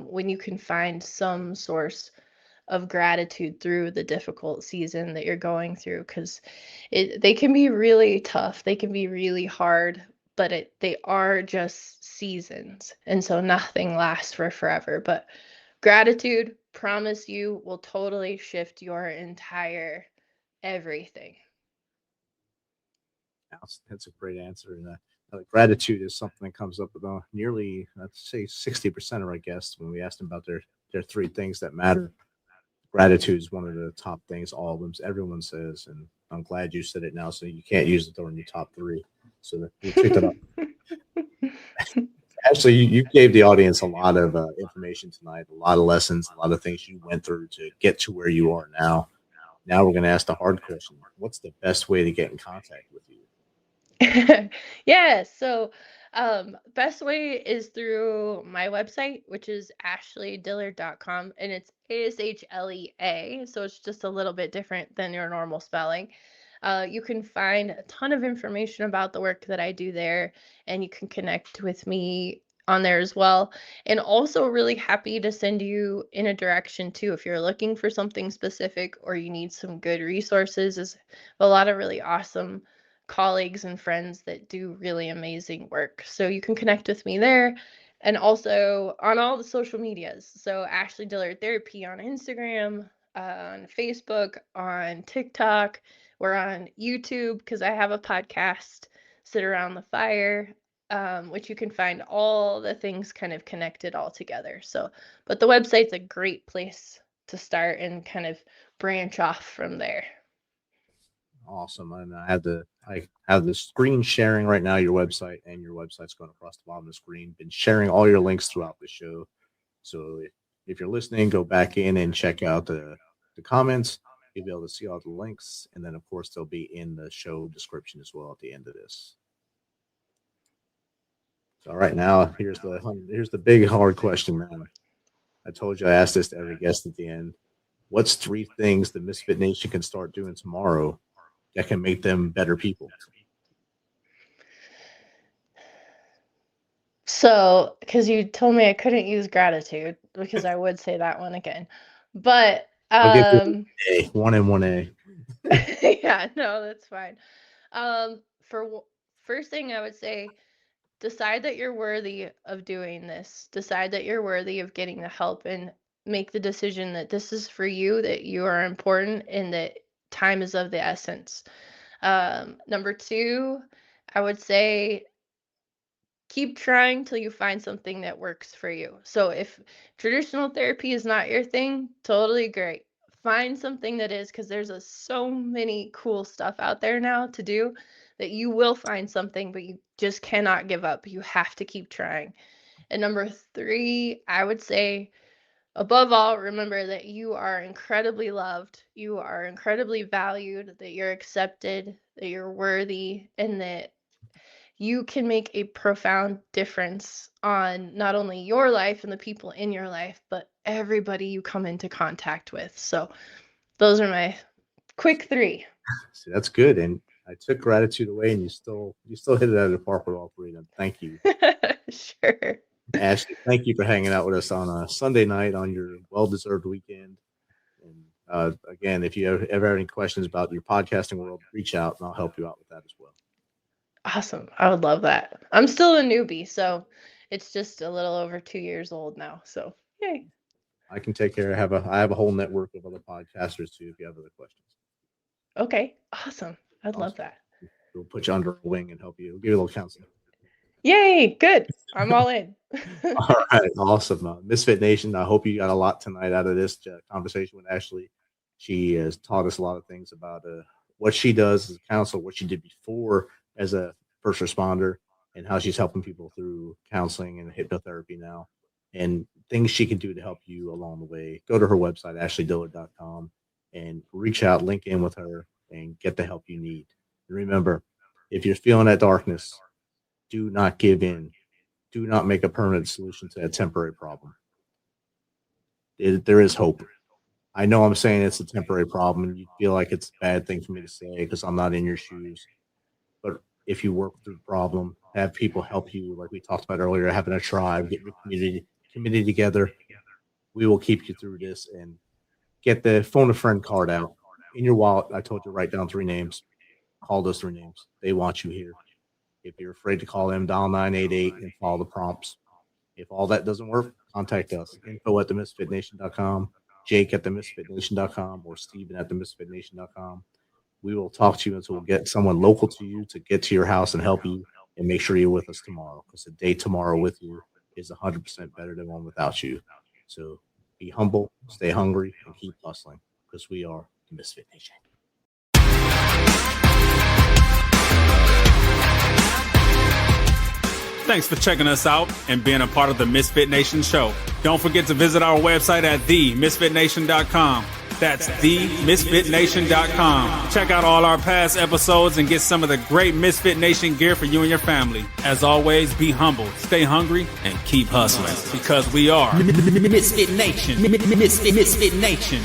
when you can find some source of gratitude through the difficult season that you're going through, because they can be really tough, they can be really hard, but they are just seasons, and so nothing lasts for forever. But gratitude, promise you, will totally shift your entire everything. That's a great answer. And gratitude is something that comes up with nearly, let's say, 60% of our guests when we ask them about their three things that matter. gratitude is one of the top things all of them, everyone says, and I'm glad you said it now, so you can't use it during your top three. So that we picked it up. Actually, you gave the audience a lot of information tonight, a lot of lessons, a lot of things you went through to get to where you are now. Now we're going to ask the hard question: what's the best way to get in contact with you? Yeah, so best way is through my website, which is ashleadillard.com, and it's Ashlea, so it's just a little bit different than your normal spelling. You can find a ton of information about the work that I do there, and you can connect with me on there as well. And also really happy to send you in a direction too if you're looking for something specific or you need some good resources. There's a lot of really awesome colleagues and friends that do really amazing work. So you can connect with me there and also on all the social medias. So Ashlea Dillard Therapy on Instagram, on Facebook, on TikTok. We're on YouTube because I have a podcast, Sit Around the Fire, which you can find all the things kind of connected all together. So, but the website's a great place to start and kind of branch off from there. Awesome. And I have the screen sharing right now, your website, and your website's going across the bottom of the screen. Been sharing all your links throughout the show. So if you're listening, go back in and check out the comments. You'll be able to see all the links. And then of course they'll be in the show description as well at the end of this. So all right, now here's the big hard question, man. I told you I asked this to every guest at the end. What's 3 things the Misfit Nation can start doing tomorrow that can make them better people? So, because you told me I couldn't use gratitude, because I would say that one again. But I'll give you a 1 and 1A. yeah, no, that's fine. First thing I would say, decide that you're worthy of doing this. Decide that you're worthy of getting the help and make the decision that this is for you, that you are important, and that time is of the essence. Number 2, I would say keep trying till you find something that works for you. So if traditional therapy is not your thing, totally great. Find something that is, because there's so many cool stuff out there now to do that you will find something, but you just cannot give up. You have to keep trying. And number 3, I would say, above all, remember that you are incredibly loved, you are incredibly valued, that you're accepted, that you're worthy, and that you can make a profound difference on not only your life and the people in your life, but everybody you come into contact with. So those are my quick 3. See, that's good. And I took gratitude away, and you still hit it out of the park with all 3 of them. Thank you. Sure. Ashley, thank you for hanging out with us on a Sunday night on your well-deserved weekend. And again, if you ever have any questions about your podcasting world, reach out and I'll help you out with that as well. Awesome. I would love that. I'm still a newbie, so it's just a little over 2 years old now. So yay. I can take care. I have a whole network of other podcasters too if you have other questions. Okay. Awesome. I'd love that. We'll put you under a wing and help you. We'll give you a little counseling. Yay. Good. I'm all in. All right. Awesome. Misfit Nation, I hope you got a lot tonight out of this conversation with Ashlea. She has taught us a lot of things about what she does as a counselor, what she did before as a first responder, and how she's helping people through counseling and hypnotherapy now, and things she can do to help you along the way. Go to her website, ashleadillard.com, and reach out, link in with her, and get the help you need. And remember, if you're feeling that darkness, do not give in. Do not make a permanent solution to a temporary problem. There is hope. I know I'm saying it's a temporary problem, and you feel like it's a bad thing for me to say because I'm not in your shoes. But if you work through the problem, have people help you, like we talked about earlier, having a tribe, get your community together, we will keep you through this. And get the phone a friend card out. In your wallet, I told you, write down 3 names. Call those 3 names. They want you here. If you're afraid to call them, dial 988 and follow the prompts. If all that doesn't work, contact us. info@themisfitnation.com, Jake@themisfitnation.com, or Steven@themisfitnation.com. We will talk to you until we'll get someone local to you to get to your house and help you, and make sure you're with us tomorrow, because a day tomorrow with you is 100% better than one without you. So Be humble, stay hungry, and keep hustling because we are the Misfit Nation. Thanks for checking us out and being a part of the Misfit Nation show. Don't forget to visit our website at themisfitnation.com. That's themisfitnation.com. Check out all our past episodes and get some of the great Misfit Nation gear for you and your family. As always, be humble, stay hungry, and keep hustling because we are Misfit Nation. Misfit Nation.